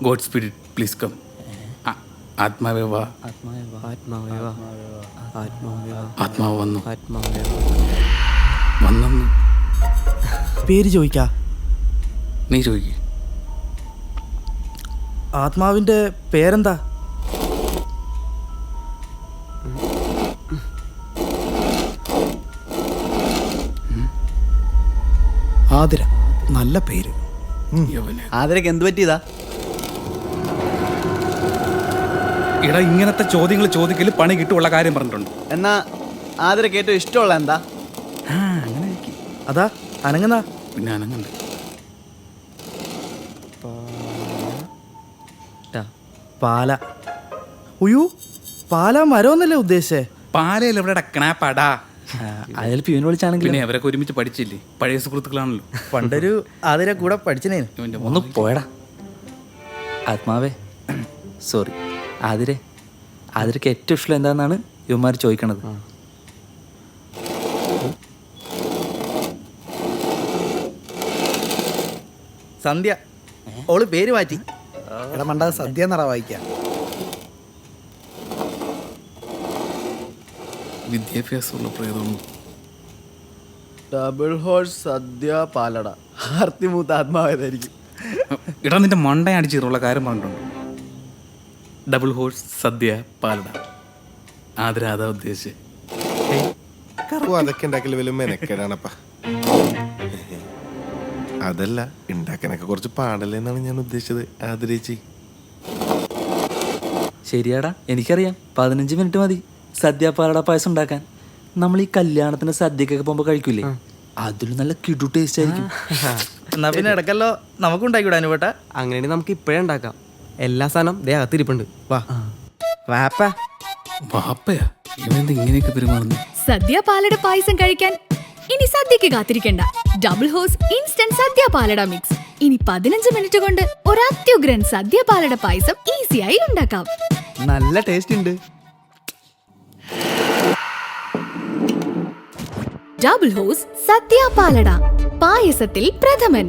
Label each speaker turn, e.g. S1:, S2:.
S1: God spirit please come. ആത്മാവേ വാ. ആത്മാവ് വന്നു. വന്നു.
S2: പേര് ചോദിക്കാ?
S1: നീ ചോദിക്ക.
S2: ആത്മാവിന്റെ പേരെന്താ? ആതിര. നല്ല പേര്.
S3: ആതിരക്ക് എന്ത് പറ്റിയതാ?
S1: ഇടാ, ഇങ്ങനത്തെ ചോദ്യങ്ങൾ ചോദിക്കല് പണി കിട്ടുള്ള കാര്യം പറഞ്ഞിട്ടുണ്ട്.
S3: എന്നാ ആതിരക്ക് ഏറ്റവും ഇഷ്ടമുള്ള എന്താ?
S1: അങ്ങനെ
S2: അതാ അനങ്ങുന്ന.
S1: പിന്നെ അനങ്ങണ്ട്.
S2: പാല. ഉയ്യോ, പാല മരമൊന്നല്ലേ ഉദ്ദേശിച്ചേ?
S1: പാലയിൽ എവിടെ ഡക്കണാപ്പാടാ.
S3: അതിൽ പ്യൂന് വിളിച്ചാണെങ്കിൽ
S1: പിന്നെ അവരൊക്കെ ഒരുമിച്ച് പഠിച്ചില്ലേ, പഴയ സുഹൃത്തുക്കളാണല്ലോ.
S2: പണ്ടൊരു ആതിര കൂടെ പഠിച്ചനേനു.
S3: ഒന്ന് പോയടാ. ആത്മാവേ, സോറി. ആതിരക്ക് ഏറ്റവും ഇഷ്ടം എന്താണെന്നാണ് യുവമാർ ചോദിക്കണത്.
S2: സന്ധ്യ. ഓള് പേര് മാറ്റി. എടാ മണ്ട, സദ്യ എന്നറ വായിക്കാം.
S1: വിദ്യാഭ്യാസമുള്ള പ്രേതവും.
S3: ഡബിൾ ഹോഴ്സ് സദ്യ പാലട. ആർത്തിമൂത്ത ആത്മാവേതായിരിക്കും.
S1: ഇടാ, നിന്റെ മണ്ട അടിച്ചിട്ടുള്ള കാര്യം പറഞ്ഞിട്ടുണ്ട്. ഡബിൾ ഹോഴ്സ് സദ്യ പാലട. ആതിര അതാ ഉദ്ദേശിച്ചത്.
S4: അതൊക്കെ ഉണ്ടാക്കല് വലിയ മെനക്കേടാണപ്പാ. അതല്ല, ഉണ്ടാക്കാനൊക്കെ കുറച്ച് പാടല്ലേ എന്നാണ് ഞാൻ ഉദ്ദേശിച്ചത്. ആദരിച്ചി.
S3: ശരിയാടാ, എനിക്കറിയാം. 15 മിനിറ്റ് മതി സദ്യ പാലട പായസം ഉണ്ടാക്കാൻ. നമ്മൾ ഈ കല്യാണത്തിന് സദ്യക്കൊക്കെ പോകുമ്പോൾ കഴിക്കൂലേ, അതിലും നല്ല കിടു ടേസ്റ്റ് ആയിരിക്കും.
S2: എന്നാ പിന്നെ ഇടക്കല്ലോ നമുക്ക് ഉണ്ടാക്കിവിടാ അനുവേട്ടാ.
S5: അങ്ങനെയാണെങ്കിൽ നമുക്ക് ഇപ്പോഴേ ഉണ്ടാക്കാം. എല്ലാ സാധനം ദേ അകത്തിരിപ്പുണ്ട്. വാ
S2: വാപ്പാ.
S1: വാപ്പയാ ഇവനെന്താ ഇങ്ങനെയൊക്കെ പെരുമാറുന്നു?
S6: സദ്യ പാലട പായസം കഴിക്കാൻ ഇനി സദ്യക്ക് കാത്തിരിക്കണ്ട. ഡബിൾ ഹോസ് ഇൻസ്റ്റന്റ് സദ്യ പാലട മിക്സ്. ഇനി 15 മിനിറ്റ് കൊണ്ട് ഒരു അത്യുഗ്രൻ സദ്യ പാലട പായസം ഈസിയായി ഉണ്ടാക്കാം.
S5: നല്ല ടേസ്റ്റ് ഉണ്ട്.
S6: ഡബിൾ ഹോസ് സദ്യ പാലട പായസത്തിൽ പ്രഥമൻ.